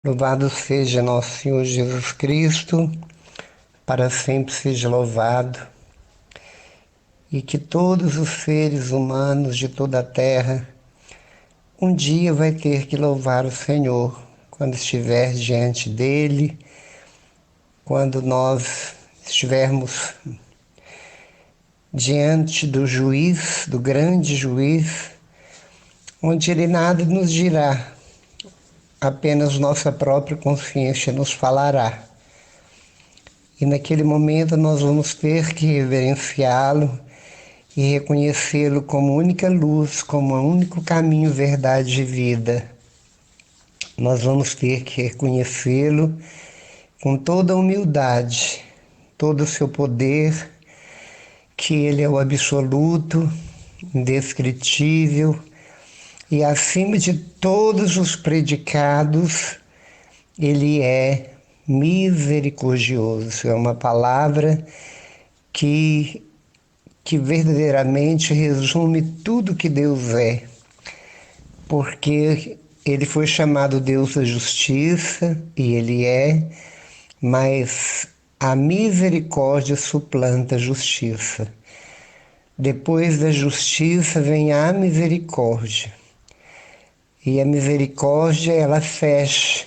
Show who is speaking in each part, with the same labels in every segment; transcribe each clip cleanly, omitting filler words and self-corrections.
Speaker 1: Louvado seja nosso Senhor Jesus Cristo, para sempre seja louvado, e que todos os seres humanos de toda a terra um dia vai ter que louvar o Senhor quando estiver diante dele, quando nós estivermos diante do juiz, do grande juiz, onde ele nada nos dirá, apenas nossa própria consciência nos falará. E naquele momento nós vamos ter que reverenciá-lo e reconhecê-lo como única luz, como o único caminho, verdade e vida. Nós vamos ter que reconhecê-lo com toda a humildade, todo o seu poder, que ele é o absoluto, indescritível e acima de todos os predicados, ele é misericordioso. É uma palavra que verdadeiramente resume tudo que Deus é, porque ele foi chamado Deus da justiça, e ele é, mas a misericórdia suplanta a justiça. Depois da justiça vem a misericórdia, e a misericórdia ela fecha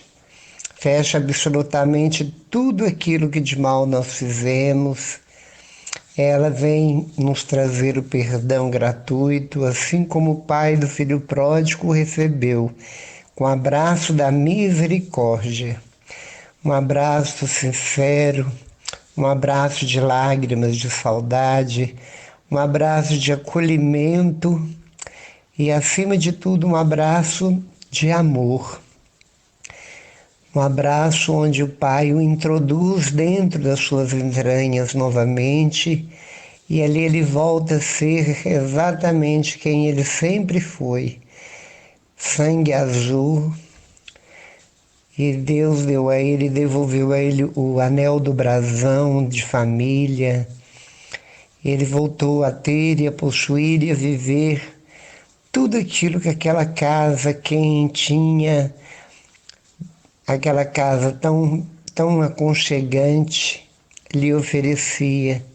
Speaker 1: absolutamente tudo aquilo que de mal nós fizemos. Ela vem nos trazer o perdão gratuito, assim como o pai do filho pródigo recebeu, com o abraço da misericórdia. Um abraço sincero, um abraço de lágrimas, de saudade, um abraço de acolhimento e, acima de tudo, um abraço de amor. Um abraço onde o Pai o introduz dentro das suas entranhas novamente, e ali ele volta a ser exatamente quem ele sempre foi. Sangue azul. E Deus deu a ele, devolveu a ele o anel do brasão de família. Ele voltou a ter e a possuir e a viver tudo aquilo que aquela casa quentinha, aquela casa tão aconchegante, lhe oferecia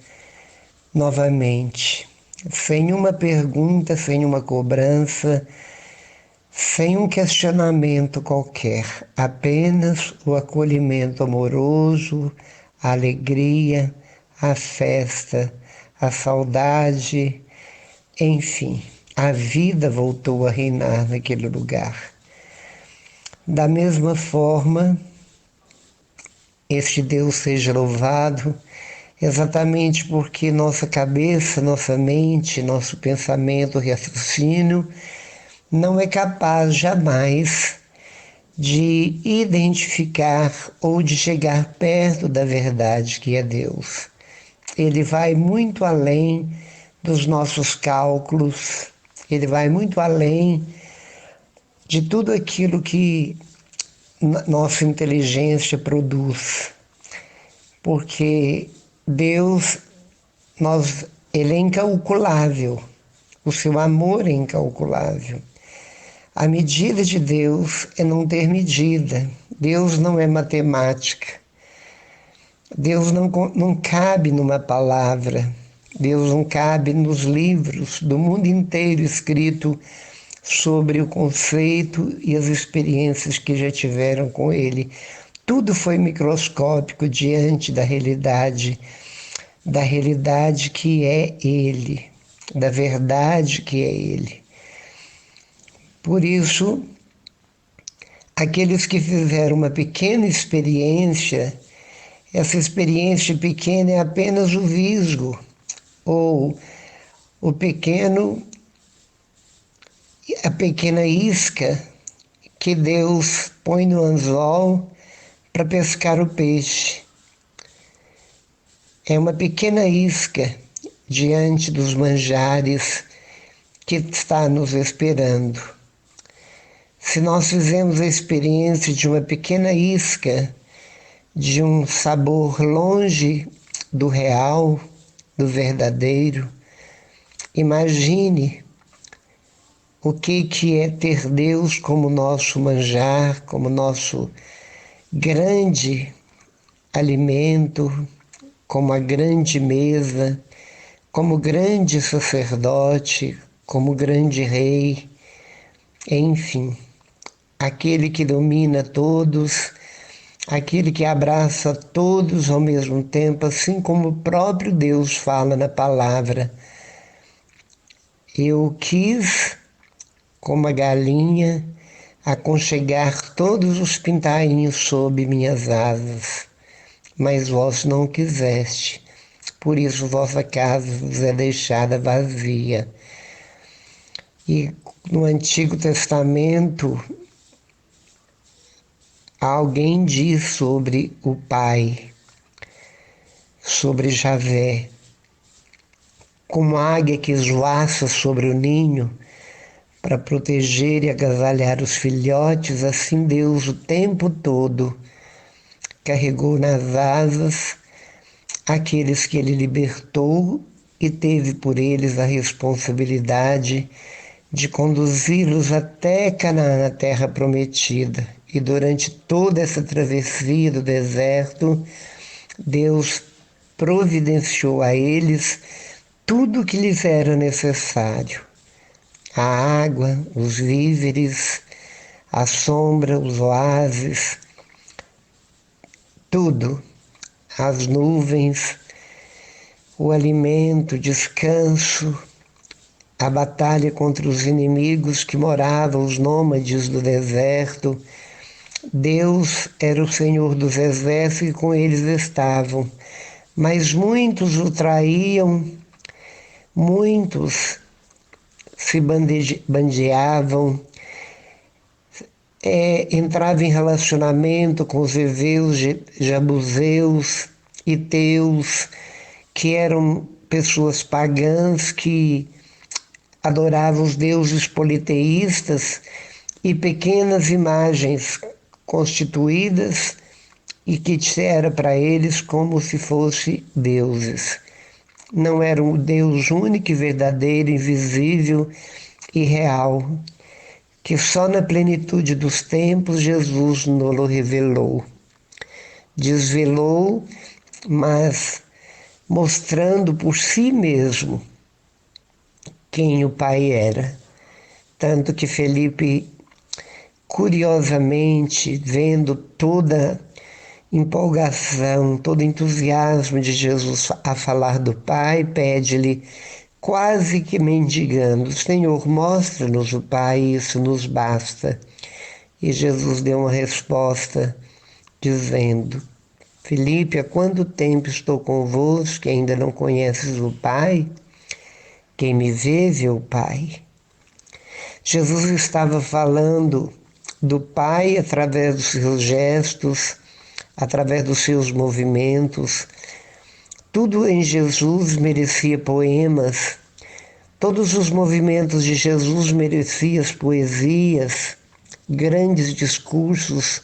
Speaker 1: novamente, sem uma pergunta, sem uma cobrança, sem um questionamento qualquer, apenas o acolhimento amoroso, a alegria, a festa, a saudade, enfim, a vida voltou a reinar naquele lugar. Da mesma forma, este Deus seja louvado, exatamente porque nossa cabeça, nossa mente, nosso pensamento, raciocínio não é capaz jamais de identificar ou de chegar perto da verdade que é Deus. Ele vai muito além dos nossos cálculos, ele vai muito além de tudo aquilo que nossa inteligência produz, porque Deus, ele é incalculável, o seu amor é incalculável. A medida de Deus é não ter medida. Deus não é matemática. Deus não cabe numa palavra. Deus não cabe nos livros do mundo inteiro escrito sobre o conceito e as experiências que já tiveram com ele. Tudo foi microscópico diante da realidade que é ele, da verdade que é ele. Por isso, aqueles que fizeram uma pequena experiência, essa experiência pequena é apenas o visgo, ou o pequeno, a pequena isca que Deus põe no anzol para pescar o peixe. É uma pequena isca diante dos manjares que está nos esperando. Se nós fizemos a experiência de uma pequena isca, de um sabor longe do real, do verdadeiro, imagine o que é ter Deus como nosso manjar, como nosso grande alimento, como a grande mesa, como grande sacerdote, como grande rei, enfim, aquele que domina todos, aquele que abraça todos ao mesmo tempo, assim como o próprio Deus fala na palavra. Eu quis, como a galinha, aconchegar todos os pintainhos sob minhas asas, mas vós não quiseste, por isso vossa casa vos é deixada vazia. E no Antigo Testamento, alguém diz sobre o Pai, sobre Javé, como a águia que esvoaça sobre o ninho para proteger e agasalhar os filhotes, assim Deus o tempo todo carregou nas asas aqueles que ele libertou e teve por eles a responsabilidade de conduzi-los até Canaã, a terra prometida. E durante toda essa travessia do deserto, Deus providenciou a eles tudo o que lhes era necessário: a água, os víveres, a sombra, os oásis, tudo, as nuvens, o alimento, o descanso, a batalha contra os inimigos que moravam, os nômades do deserto. Deus era o Senhor dos exércitos e com eles estavam. Mas muitos o traíam, muitos se bandeavam, entravam em relacionamento com os heveus, jebuseus, heteus, que eram pessoas pagãs que adoravam os deuses politeístas e pequenas imagens constituídas e que era para eles como se fossem deuses. Não era um Deus único e verdadeiro, invisível e real, que só na plenitude dos tempos Jesus nos revelou. Desvelou, mas mostrando por si mesmo quem o Pai era. Tanto que Felipe, curiosamente, vendo toda empolgação, todo entusiasmo de Jesus a falar do Pai, pede-lhe, quase que mendigando: Senhor, mostra-nos o Pai, isso nos basta. E Jesus deu uma resposta dizendo: Felipe, há quanto tempo estou convosco que ainda não conheces o Pai? Quem me vê, vê o Pai. Jesus estava falando do Pai através dos seus gestos, através dos seus movimentos. Tudo em Jesus merecia poemas. Todos os movimentos de Jesus mereciam poesias, grandes discursos,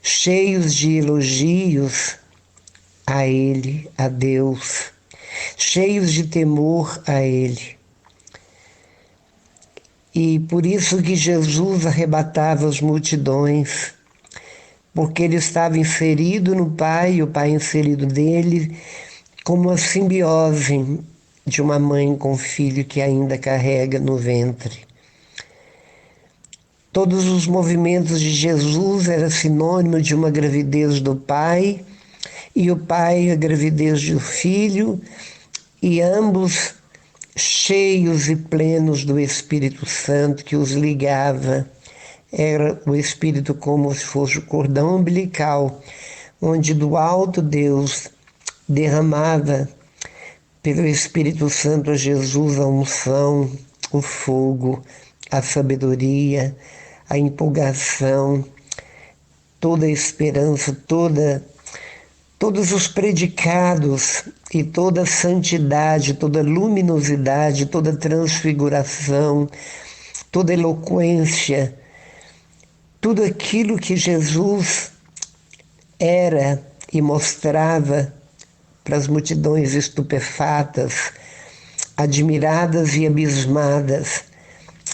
Speaker 1: cheios de elogios a Ele, a Deus, cheios de temor a Ele. E por isso que Jesus arrebatava as multidões, porque ele estava inserido no Pai, e o Pai inserido nele, como a simbiose de uma mãe com um filho que ainda carrega no ventre. Todos os movimentos de Jesus eram sinônimo de uma gravidez do Pai, e o Pai a gravidez do Filho, e ambos cheios e plenos do Espírito Santo que os ligava. Era o Espírito como se fosse o cordão umbilical, onde do alto Deus derramava pelo Espírito Santo a Jesus a unção, o fogo, a sabedoria, a empolgação, toda a esperança, todos os predicados e toda a santidade, toda a luminosidade, toda a transfiguração, toda a eloquência, tudo aquilo que Jesus era e mostrava para as multidões estupefatas, admiradas e abismadas,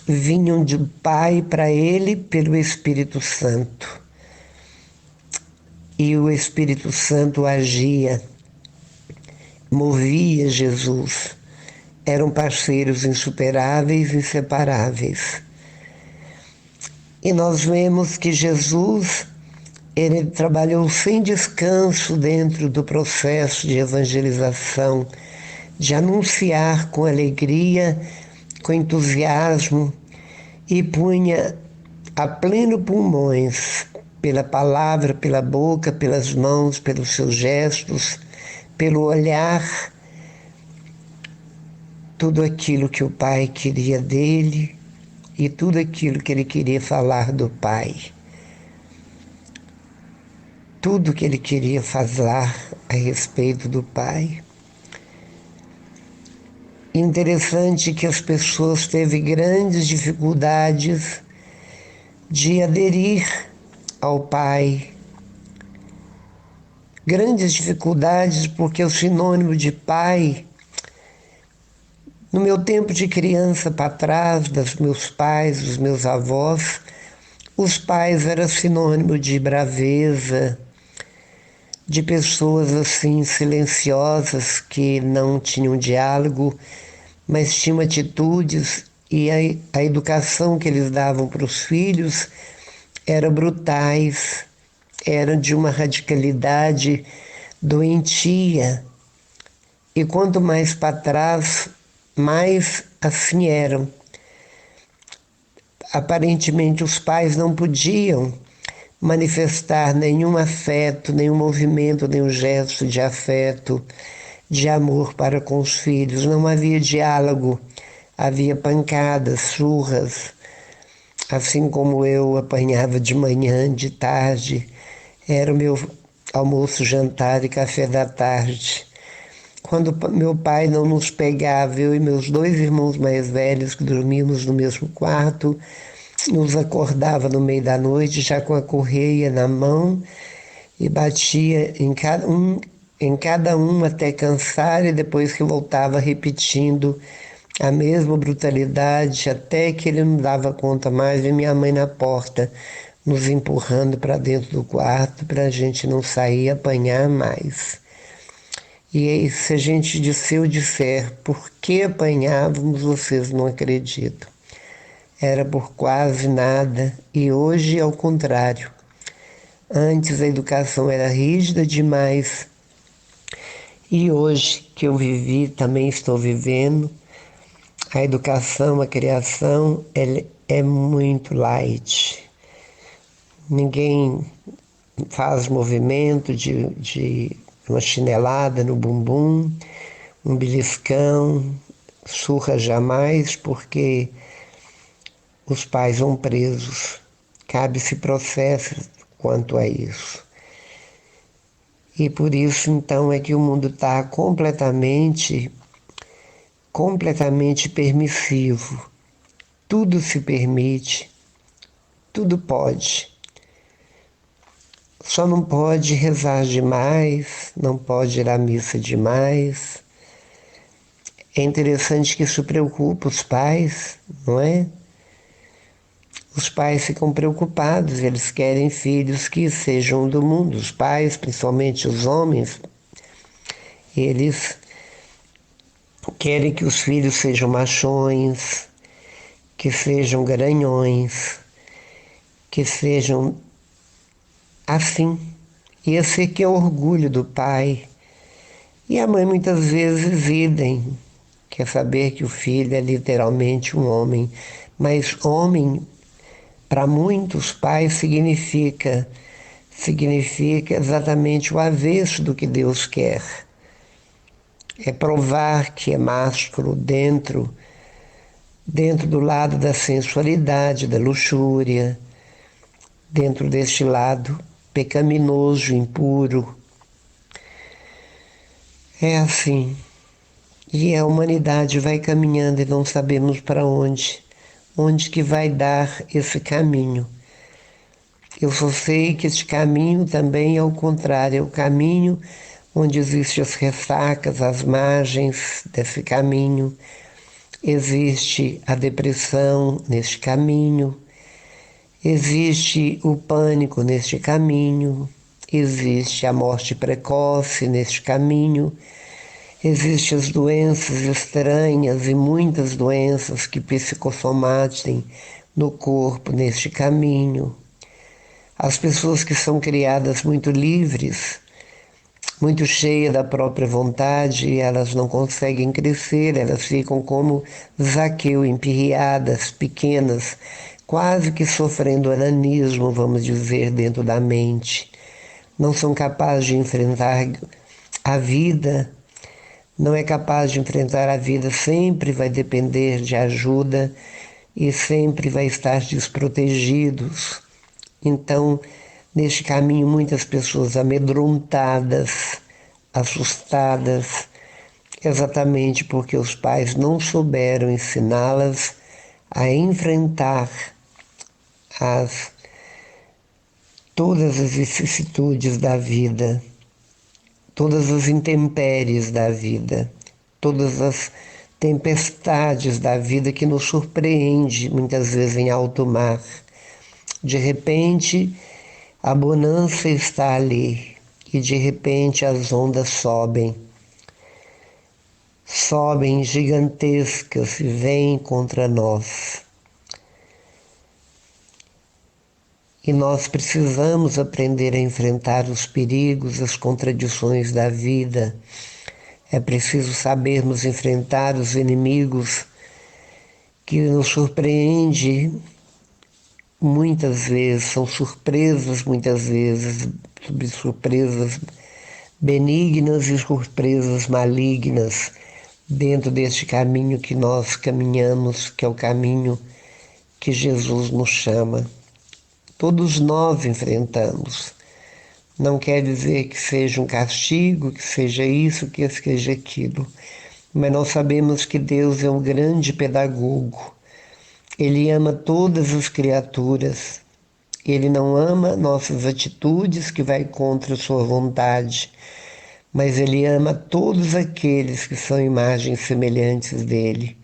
Speaker 1: vinham do Pai para ele pelo Espírito Santo. e o Espírito Santo agia, movia Jesus. Eram parceiros insuperáveis, inseparáveis. E nós vemos que Jesus, ele trabalhou sem descanso dentro do processo de evangelização, de anunciar com alegria, com entusiasmo, e punha a pleno pulmões, pela palavra, pela boca, pelas mãos, pelos seus gestos, pelo olhar, tudo aquilo que o Pai queria dele e tudo aquilo que ele queria falar do Pai. Tudo que ele queria falar a respeito do Pai. Interessante que as pessoas teve grandes dificuldades de aderir ao Pai. Grandes dificuldades porque o sinônimo de pai, no meu tempo de criança para trás, dos meus pais, dos meus avós, os pais eram sinônimo de braveza, de pessoas assim silenciosas que não tinham diálogo, mas tinham atitudes, e a educação que eles davam para os filhos era brutais, era de uma radicalidade doentia. E quanto mais para trás, mais assim eram. Aparentemente os pais não podiam manifestar nenhum afeto, nenhum movimento, nenhum gesto de afeto, de amor para com os filhos. Não havia diálogo, havia pancadas, surras. Assim como eu apanhava de manhã, de tarde, era o meu almoço, jantar e café da tarde. Quando meu pai não nos pegava, eu e meus 2 irmãos mais velhos, que dormíamos no mesmo quarto, nos acordava no meio da noite, já com a correia na mão, e batia em cada um até cansar, e depois que voltava repetindo a mesma brutalidade, até que ele não dava conta mais, e minha mãe na porta, nos empurrando para dentro do quarto para a gente não sair e apanhar mais. E aí, se a gente se eu disser por que apanhávamos, vocês não acreditam. Era por quase nada, e hoje é o contrário. Antes a educação era rígida demais, e hoje que eu vivi, também estou vivendo, a educação, a criação, ela é muito light. Ninguém faz movimento de uma chinelada no bumbum, um beliscão, surra jamais, porque os pais vão presos. Cabe-se processo quanto a isso. E por isso, então, é que o mundo está completamente permissivo. Tudo se permite, tudo pode. Só não pode rezar demais, não pode ir à missa demais. É interessante que isso preocupa os pais, não é? Os pais ficam preocupados, eles querem filhos que sejam do mundo. Os pais, principalmente os homens, eles querem que os filhos sejam machões, que sejam garanhões, que sejam assim. Esse que é o orgulho do pai. E a mãe muitas vezes idem, quer saber que o filho é literalmente um homem. Mas homem, para muitos pais, significa exatamente o avesso do que Deus quer. É provar que é másculo dentro do lado da sensualidade, da luxúria, dentro deste lado pecaminoso, impuro. É assim. E a humanidade vai caminhando e não sabemos para onde. Onde que vai dar esse caminho. Eu só sei que este caminho também é o contrário, é o caminho onde existem as ressacas, as margens desse caminho. Existe a depressão neste caminho. Existe o pânico neste caminho, existe a morte precoce neste caminho, existem as doenças estranhas e muitas doenças que psicossomatem no corpo neste caminho. As pessoas que são criadas muito livres, muito cheias da própria vontade, elas não conseguem crescer, elas ficam como Zaqueu, empirriadas, pequenas, quase que sofrendo ananismo, vamos dizer, dentro da mente. Não são capazes de enfrentar a vida, não é capaz de enfrentar a vida, sempre vai depender de ajuda e sempre vai estar desprotegidos. Então, neste caminho, muitas pessoas amedrontadas, assustadas, exatamente porque os pais não souberam ensiná-las a enfrentar todas as vicissitudes da vida, todas as intempéries da vida, todas as tempestades da vida que nos surpreende muitas vezes em alto mar. De repente, a bonança está ali e de repente as ondas sobem. Sobem gigantescas e vêm contra nós. E nós precisamos aprender a enfrentar os perigos, as contradições da vida. É preciso sabermos enfrentar os inimigos que nos surpreendem muitas vezes, são surpresas muitas vezes, surpresas benignas e surpresas malignas dentro deste caminho que nós caminhamos, que é o caminho que Jesus nos chama. Todos nós enfrentamos. Não quer dizer que seja um castigo, que seja isso, que seja aquilo. Mas nós sabemos que Deus é um grande pedagogo. Ele ama todas as criaturas. Ele não ama nossas atitudes, que vai contra a sua vontade. Mas Ele ama todos aqueles que são imagens semelhantes dele.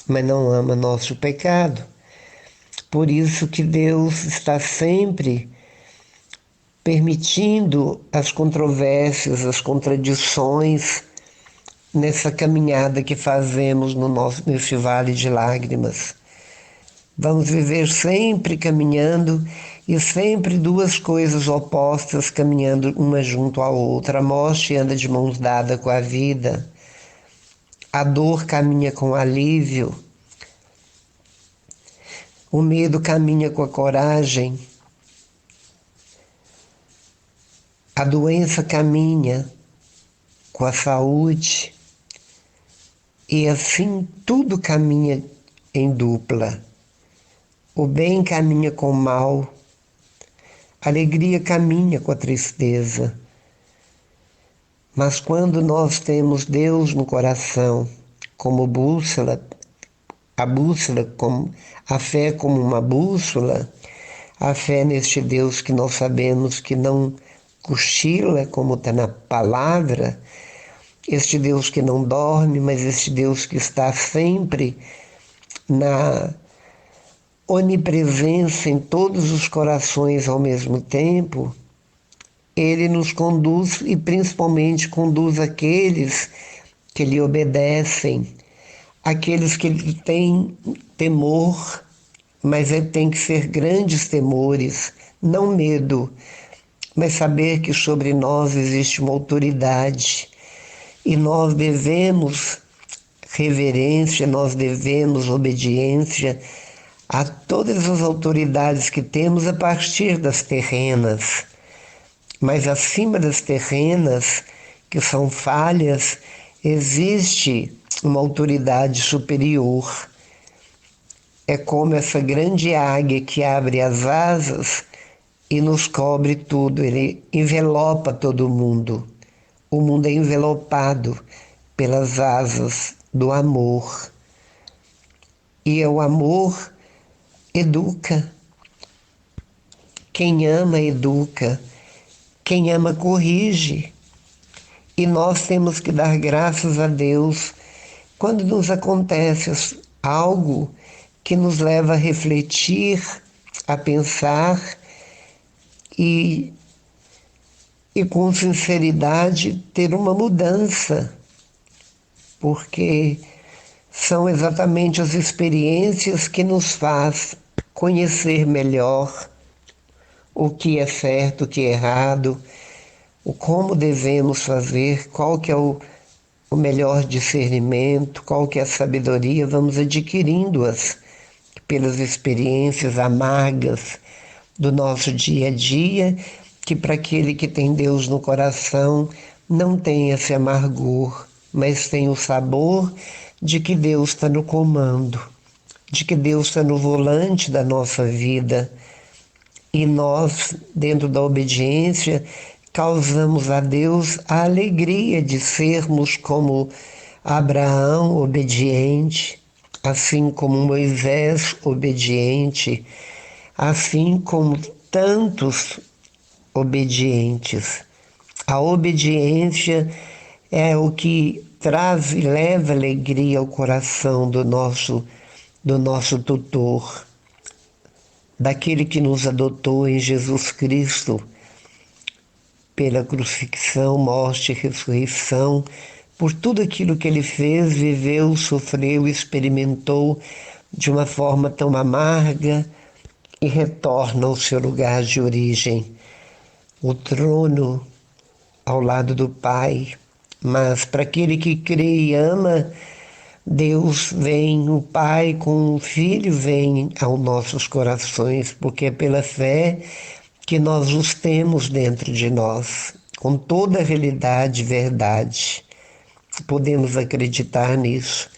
Speaker 1: Mas não ama nosso pecado. Por isso que Deus está sempre permitindo as controvérsias, as contradições nessa caminhada que fazemos nesse vale de lágrimas. Vamos viver sempre caminhando e sempre duas coisas opostas caminhando uma junto à outra. A morte anda de mãos dadas com a vida, a dor caminha com o alívio, o medo caminha com a coragem, a doença caminha com a saúde e assim tudo caminha em dupla. O bem caminha com o mal, a alegria caminha com a tristeza. Mas quando nós temos Deus no coração como bússola, a bússola, a fé como uma bússola, a fé neste Deus que nós sabemos que não cochila, como está na palavra, este Deus que não dorme, mas este Deus que está sempre na onipresença em todos os corações ao mesmo tempo, Ele nos conduz e principalmente conduz aqueles que lhe obedecem, aqueles que lhe têm temor, mas tem que ser grandes temores, não medo, mas saber que sobre nós existe uma autoridade e nós devemos reverência, nós devemos obediência a todas as autoridades que temos a partir das terrenas. Mas acima das terrenas, que são falhas, existe uma autoridade superior. É como essa grande águia que abre as asas e nos cobre tudo, ele envelopa todo mundo. O mundo é envelopado pelas asas do amor. E o amor educa. Quem ama, educa. Quem ama, corrige. E nós temos que dar graças a Deus quando nos acontece algo que nos leva a refletir, a pensar e e com sinceridade ter uma mudança, porque são exatamente as experiências que nos faz conhecer melhor o que é certo, o que é errado, o como devemos fazer, qual que é o melhor discernimento, qual que é a sabedoria, vamos adquirindo-as pelas experiências amargas do nosso dia a dia, que para aquele que tem Deus no coração não tem esse amargor, mas tem o sabor de que Deus está no comando, de que Deus está no volante da nossa vida. E nós, dentro da obediência, causamos a Deus a alegria de sermos como Abraão obediente, assim como Moisés obediente, assim como tantos obedientes. A obediência é o que traz e leva alegria ao coração do nosso tutor, daquele que nos adotou em Jesus Cristo, pela crucifixão, morte e ressurreição, por tudo aquilo que ele fez, viveu, sofreu, experimentou de uma forma tão amarga e retorna ao seu lugar de origem, o trono ao lado do Pai. Mas para aquele que crê e ama, Deus vem, o Pai com o Filho vem aos nossos corações, porque é pela fé que nós os temos dentro de nós, com toda a realidade e verdade. Podemos acreditar nisso,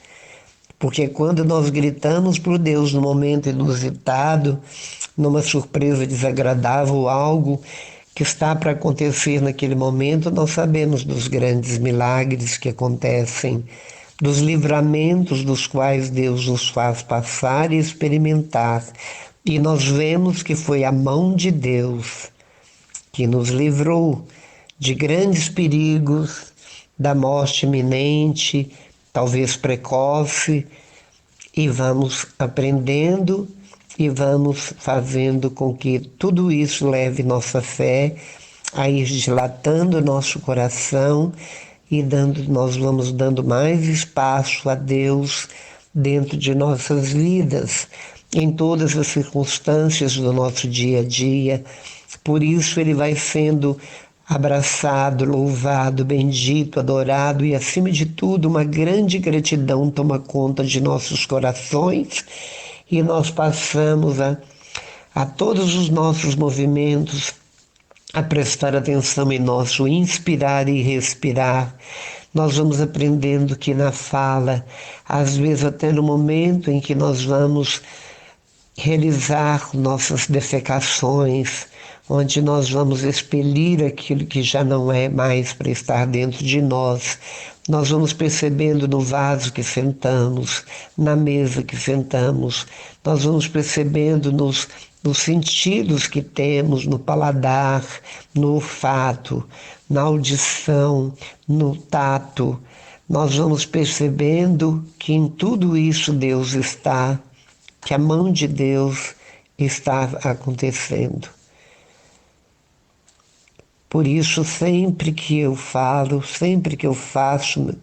Speaker 1: porque quando nós gritamos por Deus no momento inusitado, numa surpresa desagradável, algo que está para acontecer naquele momento, nós sabemos dos grandes milagres que acontecem, dos livramentos dos quais Deus nos faz passar e experimentar. E nós vemos que foi a mão de Deus que nos livrou de grandes perigos, da morte iminente, talvez precoce, e vamos aprendendo e vamos fazendo com que tudo isso leve nossa fé a ir dilatando nosso coração e nós vamos dando mais espaço a Deus dentro de nossas vidas, em todas as circunstâncias do nosso dia a dia. Por isso ele vai sendo abraçado, louvado, bendito, adorado e, acima de tudo, uma grande gratidão toma conta de nossos corações e nós passamos a todos os nossos movimentos a prestar atenção em nosso inspirar e respirar. Nós vamos aprendendo que na fala, às vezes até no momento em que nós vamos realizar nossas defecações, onde nós vamos expelir aquilo que já não é mais para estar dentro de nós, nós vamos percebendo no vaso que sentamos, na mesa que sentamos, nós vamos percebendo nos sentidos que temos, no paladar, no olfato, na audição, no tato. Nós vamos percebendo que em tudo isso Deus está, que a mão de Deus está acontecendo. Por isso, sempre que eu falo, sempre que eu faço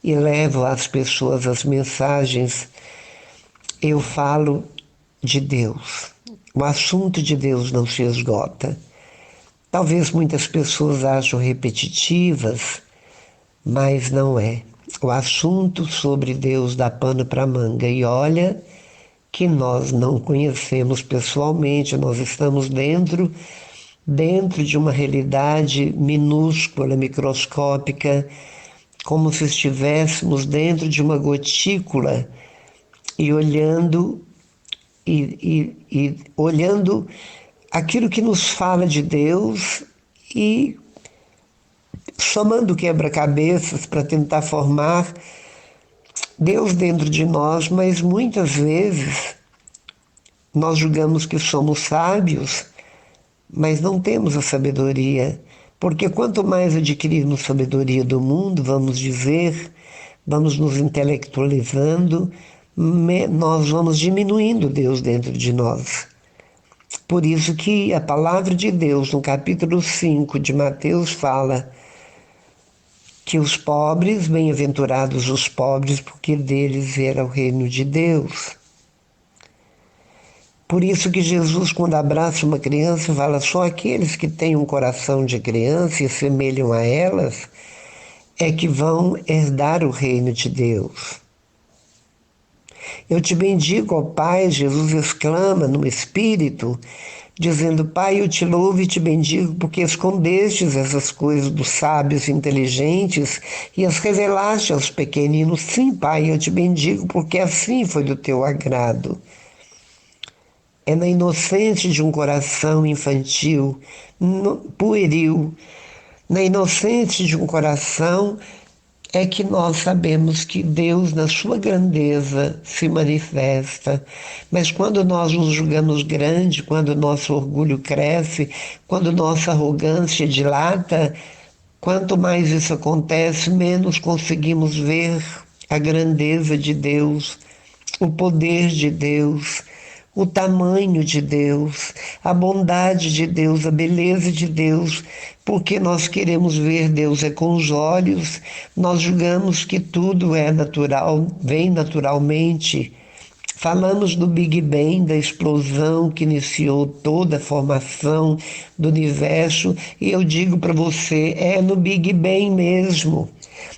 Speaker 1: e levo às pessoas as mensagens, eu falo de Deus. O assunto de Deus não se esgota. Talvez muitas pessoas acham repetitivas, mas não é. O assunto sobre Deus dá pano para manga. E olha que nós não conhecemos pessoalmente, nós estamos dentro de uma realidade minúscula, microscópica, como se estivéssemos dentro de uma gotícula e olhando olhando aquilo que nos fala de Deus e somando quebra-cabeças para tentar formar Deus dentro de nós, mas muitas vezes nós julgamos que somos sábios, mas não temos a sabedoria, porque quanto mais adquirirmos sabedoria do mundo, vamos dizer, vamos nos intelectualizando, nós vamos diminuindo Deus dentro de nós. Por isso que a palavra de Deus, no capítulo 5 de Mateus, fala que os pobres, bem-aventurados os pobres, porque deles era o reino de Deus. Por isso que Jesus, quando abraça uma criança, fala só aqueles que têm um coração de criança e semelham a elas, é que vão herdar o reino de Deus. Eu te bendigo, ó Pai, Jesus exclama no Espírito, dizendo: Pai, eu te louvo e te bendigo porque escondestes essas coisas dos sábios e inteligentes e as revelaste aos pequeninos. Sim, Pai, eu te bendigo porque assim foi do teu agrado. É na inocência de um coração infantil, pueril, na inocência de um coração é que nós sabemos que Deus, na sua grandeza, se manifesta. Mas quando nós nos julgamos grande, quando nosso orgulho cresce, quando nossa arrogância dilata, quanto mais isso acontece, menos conseguimos ver a grandeza de Deus, o poder de Deus, o tamanho de Deus, a bondade de Deus, a beleza de Deus, porque nós queremos ver Deus é com os olhos, nós julgamos que tudo é natural, vem naturalmente. Falamos do Big Bang, da explosão que iniciou toda a formação do universo, e eu digo para você, é no Big Bang mesmo.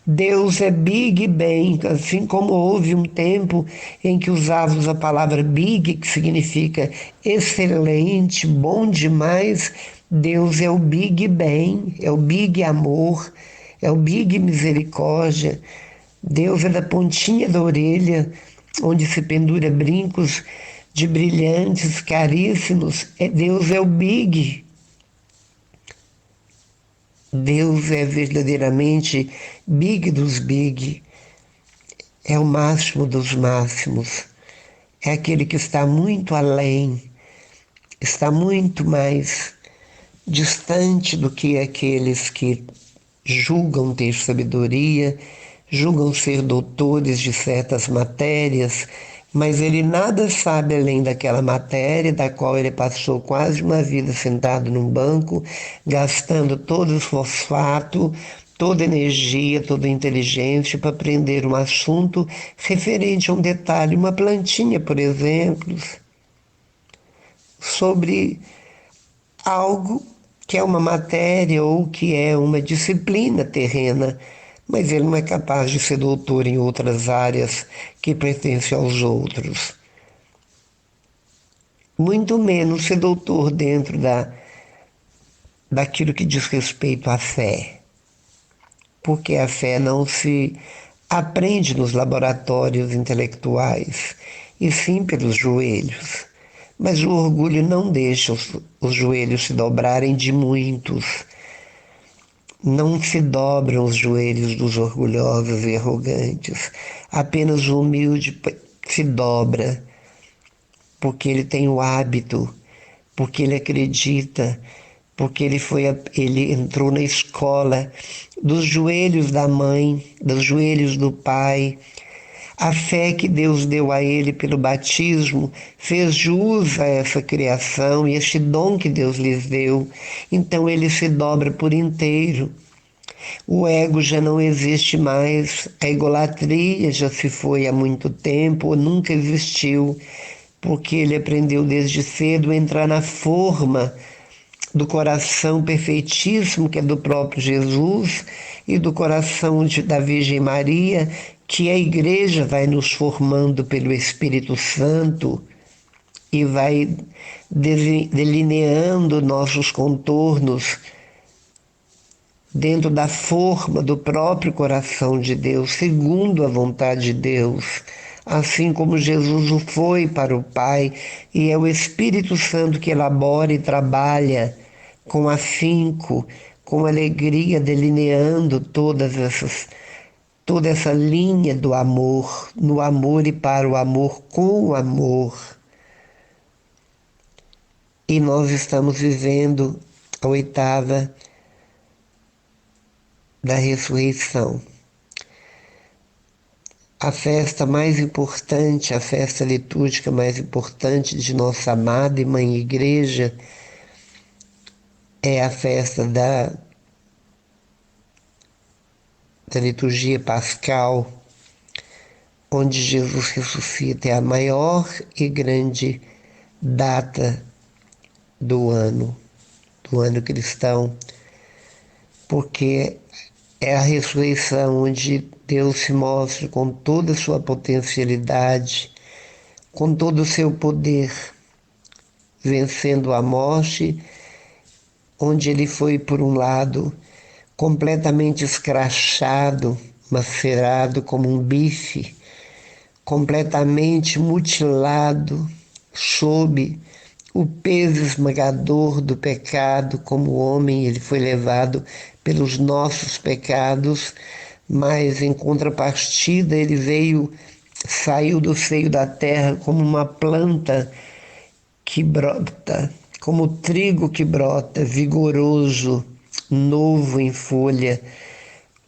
Speaker 1: Deus é Big Bang, assim como houve um tempo em que usávamos a palavra big, que significa excelente, bom demais. Deus é o Big Bang, é o Big Amor, é o Big Misericórdia. Deus é da pontinha da orelha, onde se pendura brincos de brilhantes, caríssimos. Deus é o Big. Deus é verdadeiramente Big dos Big. É o máximo dos máximos. É aquele que está muito além, está muito mais distante do que aqueles que julgam ter sabedoria, julgam ser doutores de certas matérias, mas ele nada sabe além daquela matéria da qual ele passou quase uma vida sentado num banco, gastando todo o fosfato, toda a energia, toda a inteligência para aprender um assunto referente a um detalhe, uma plantinha, por exemplo, sobre algo que é uma matéria ou que é uma disciplina terrena, mas ele não é capaz de ser doutor em outras áreas que pertencem aos outros. Muito menos ser doutor dentro daquilo que diz respeito à fé, porque a fé não se aprende nos laboratórios intelectuais, e sim pelos joelhos. Mas o orgulho não deixa os joelhos se dobrarem de muitos. Não se dobram os joelhos dos orgulhosos e arrogantes. Apenas o humilde se dobra, porque ele tem o hábito, porque ele acredita, porque ele entrou na escola dos joelhos da mãe, dos joelhos do pai. A fé que Deus deu a ele pelo batismo fez jus a essa criação e este dom que Deus lhes deu. Então ele se dobra por inteiro. O ego já não existe mais, a egolatria já se foi há muito tempo, ou nunca existiu, porque ele aprendeu desde cedo a entrar na forma do coração perfeitíssimo que é do próprio Jesus e do coração da Virgem Maria, que a Igreja vai nos formando pelo Espírito Santo e vai delineando nossos contornos dentro da forma do próprio coração de Deus, segundo a vontade de Deus, assim como Jesus o foi para o Pai, e é o Espírito Santo que elabora e trabalha com afinco, com alegria, delineando toda essa linha do amor, no amor e para o amor, com o amor. E nós estamos vivendo a oitava da ressurreição. A festa mais importante, a festa litúrgica mais importante de nossa amada e mãe igreja é a festa da liturgia pascal, onde Jesus ressuscita. É a maior e grande data do ano cristão, porque é a ressurreição onde Deus se mostra com toda a sua potencialidade, com todo o seu poder, vencendo a morte, onde ele foi, por um lado, completamente escrachado, macerado como um bife, completamente mutilado, sob o peso esmagador do pecado. Como homem, ele foi levado pelos nossos pecados, mas em contrapartida ele saiu do seio da terra como uma planta que brota, como o trigo que brota, vigoroso, novo em folha,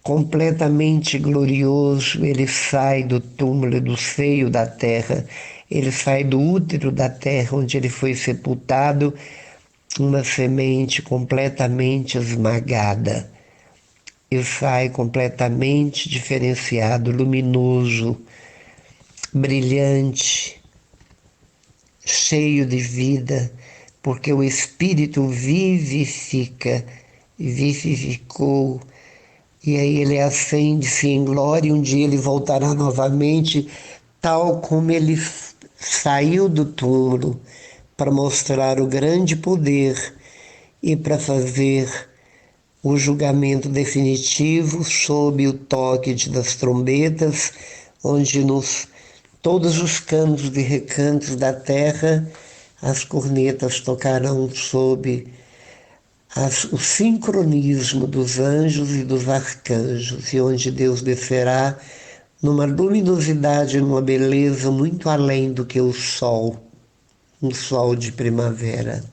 Speaker 1: completamente glorioso. Ele sai do túmulo, do seio da terra, ele sai do útero da terra, onde ele foi sepultado, uma semente completamente esmagada. E sai completamente diferenciado, luminoso, brilhante, cheio de vida, porque o Espírito vivificou, e aí ele acende-se em glória, e um dia ele voltará novamente, tal como ele saiu do túmulo, para mostrar o grande poder e para fazer o julgamento definitivo sob o toque das trombetas, onde todos os cantos e recantos da terra as cornetas tocarão sob o sincronismo dos anjos e dos arcanjos, e onde Deus descerá numa luminosidade, numa beleza muito além do que o sol, um sol de primavera.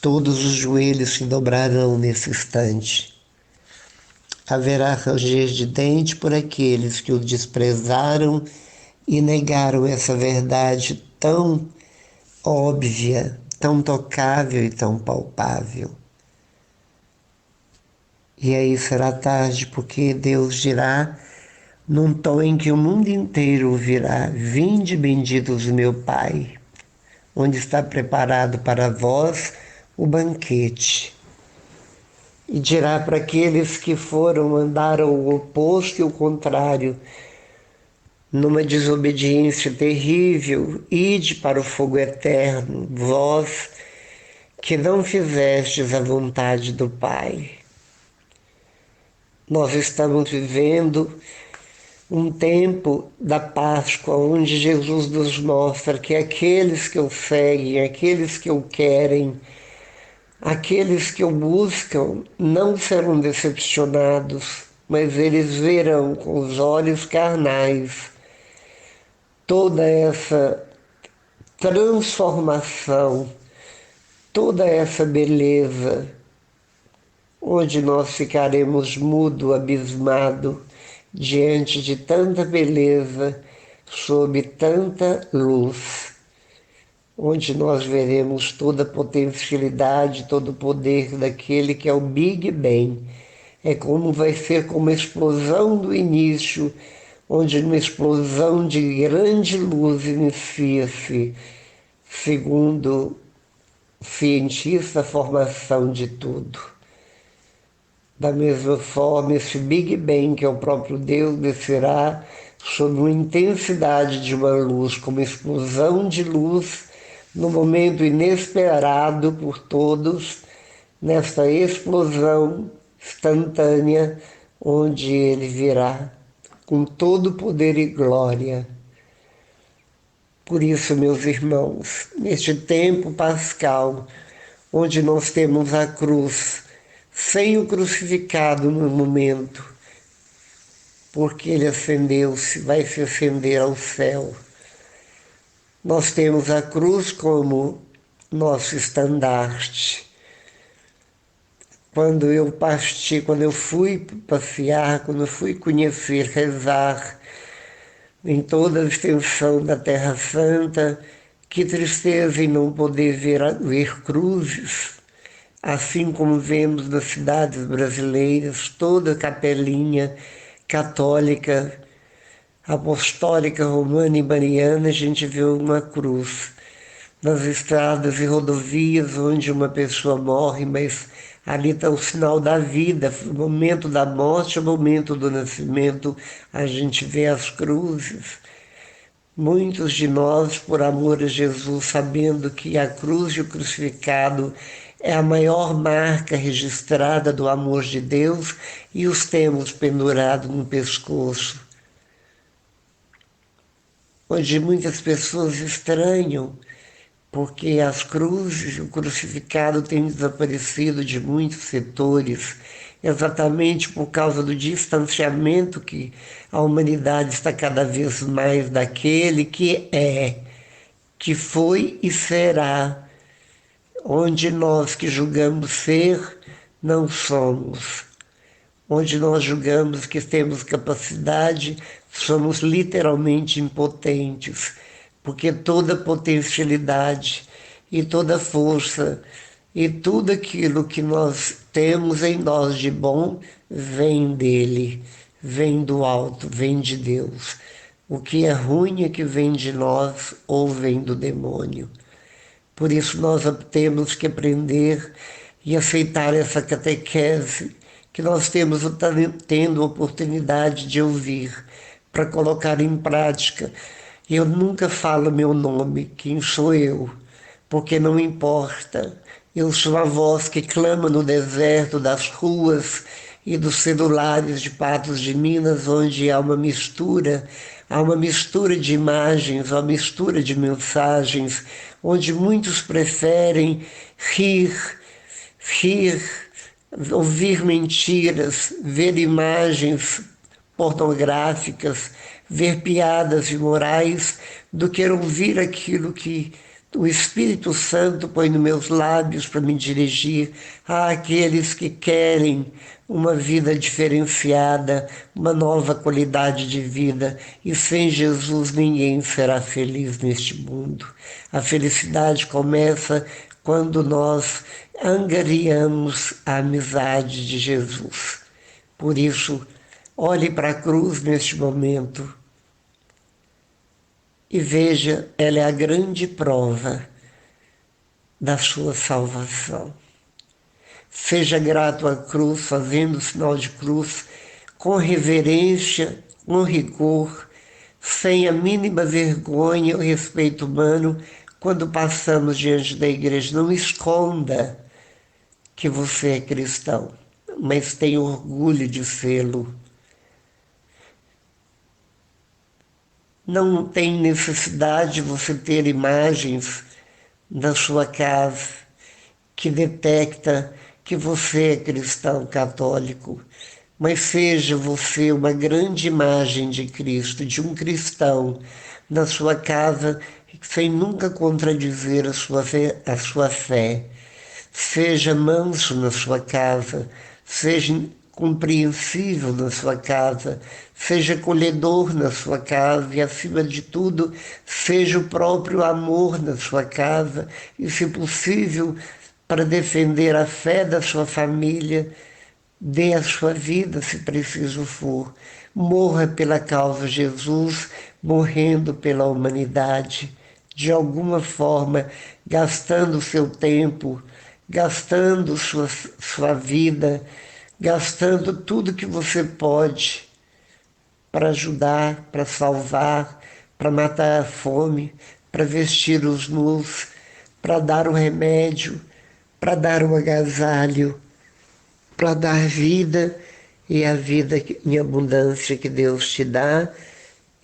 Speaker 1: Todos os joelhos se dobrarão nesse instante. Haverá ranger de dente por aqueles que o desprezaram e negaram essa verdade tão óbvia, tão tocável e tão palpável. E aí será tarde, porque Deus dirá, num tom em que o mundo inteiro ouvirá: vinde, benditos do meu Pai, onde está preparado para vós o banquete. E dirá para aqueles que andaram o oposto e o contrário, numa desobediência terrível: ide para o fogo eterno, vós que não fizestes a vontade do Pai. Nós estamos vivendo um tempo da Páscoa, onde Jesus nos mostra que aqueles que o seguem, aqueles que o querem, aqueles que o buscam, não serão decepcionados, mas eles verão com os olhos carnais toda essa transformação, toda essa beleza, onde nós ficaremos mudo, abismado, diante de tanta beleza, sob tanta luz, onde nós veremos toda a potencialidade, todo o poder daquele que é o Big Bang. Vai ser como a explosão do início, onde uma explosão de grande luz inicia-se, segundo cientista, a formação de tudo. Da mesma forma, esse Big Bang, que é o próprio Deus, descerá sob uma intensidade de uma luz, como explosão de luz, no momento inesperado por todos, nesta explosão instantânea, onde ele virá com todo poder e glória. Por isso, meus irmãos, neste tempo pascal, onde nós temos a cruz sem o crucificado no momento, porque ele acendeu-se, vai se acender ao céu. Nós temos a cruz como nosso estandarte, quando eu parti, quando eu fui passear, quando eu fui conhecer, rezar em toda a extensão da Terra Santa, que tristeza em não poder ver cruzes, assim como vemos nas cidades brasileiras, toda capelinha católica, apostólica, romana e mariana, a gente vê uma cruz. Nas estradas e rodovias onde uma pessoa morre, mas ali está o sinal da vida, o momento da morte, o momento do nascimento, a gente vê as cruzes. Muitos de nós, por amor a Jesus, sabendo que a cruz e o crucificado é a maior marca registrada do amor de Deus, e os temos pendurado no pescoço, onde muitas pessoas estranham porque as cruzes e o crucificado têm desaparecido de muitos setores, exatamente por causa do distanciamento que a humanidade está cada vez mais daquele que é, que foi e será, onde nós que julgamos ser, não somos. Onde nós julgamos que temos capacidade, somos literalmente impotentes, porque toda potencialidade e toda força e tudo aquilo que nós temos em nós de bom vem dele, vem do alto, vem de Deus. O que é ruim é que vem de nós ou vem do demônio. Por isso nós temos que aprender e aceitar essa catequese que nós temos tendo a oportunidade de ouvir para colocar em prática. Eu nunca falo meu nome, quem sou eu, porque não importa. Eu sou a voz que clama no deserto das ruas e dos celulares de Patos de Minas, onde há uma mistura de imagens, uma mistura de mensagens, onde muitos preferem rir, rir, ouvir mentiras, ver imagens pornográficas, ver piadas imorais, do que ouvir aquilo que o Espírito Santo põe nos meus lábios para me dirigir àqueles que querem uma vida diferenciada, uma nova qualidade de vida. E sem Jesus ninguém será feliz neste mundo. A felicidade começa quando nós angariamos a amizade de Jesus. Por isso, olhe para a cruz neste momento e veja, ela é a grande prova da sua salvação. Seja grato à cruz, fazendo o sinal de cruz, com reverência, com rigor, sem a mínima vergonha ou respeito humano, quando passamos diante da igreja. Não esconda que você é cristão, mas tenha orgulho de sê-lo. Não tem necessidade de você ter imagens na sua casa que detecta que você é cristão católico, mas seja você uma grande imagem de Cristo, de um cristão na sua casa, sem nunca contradizer a sua fé, a sua fé. Seja manso na sua casa, seja compreensível na sua casa, seja acolhedor na sua casa e, acima de tudo, seja o próprio amor na sua casa e, se possível, para defender a fé da sua família, dê a sua vida, se preciso for. Morra pela causa de Jesus, morrendo pela humanidade, de alguma forma, gastando seu tempo, gastando sua vida, gastando tudo que você pode para ajudar, para salvar, para matar a fome, para vestir os nus, para dar o remédio, para dar o agasalho, para dar vida, e a vida em abundância que Deus te dá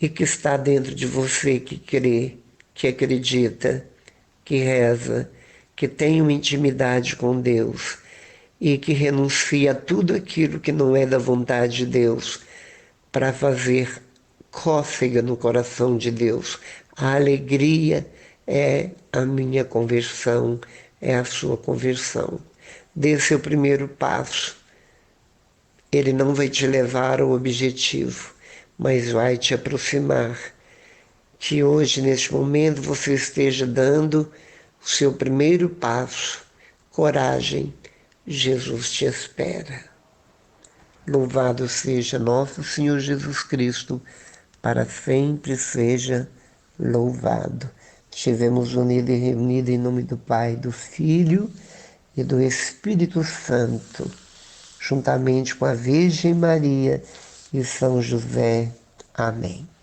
Speaker 1: e que está dentro de você, que crê, que acredita, que reza, que tem uma intimidade com Deus e que renuncia a tudo aquilo que não é da vontade de Deus para fazer cócega no coração de Deus. A alegria é a minha conversão, é a sua conversão. Dê seu primeiro passo. Ele não vai te levar ao objetivo, mas vai te aproximar. Que hoje, neste momento, você esteja dando o seu primeiro passo. Coragem, Jesus te espera. Louvado seja nosso Senhor Jesus Cristo, para sempre seja louvado. Estivemos unidos e reunidos em nome do Pai, do Filho e do Espírito Santo, juntamente com a Virgem Maria e São José. Amém.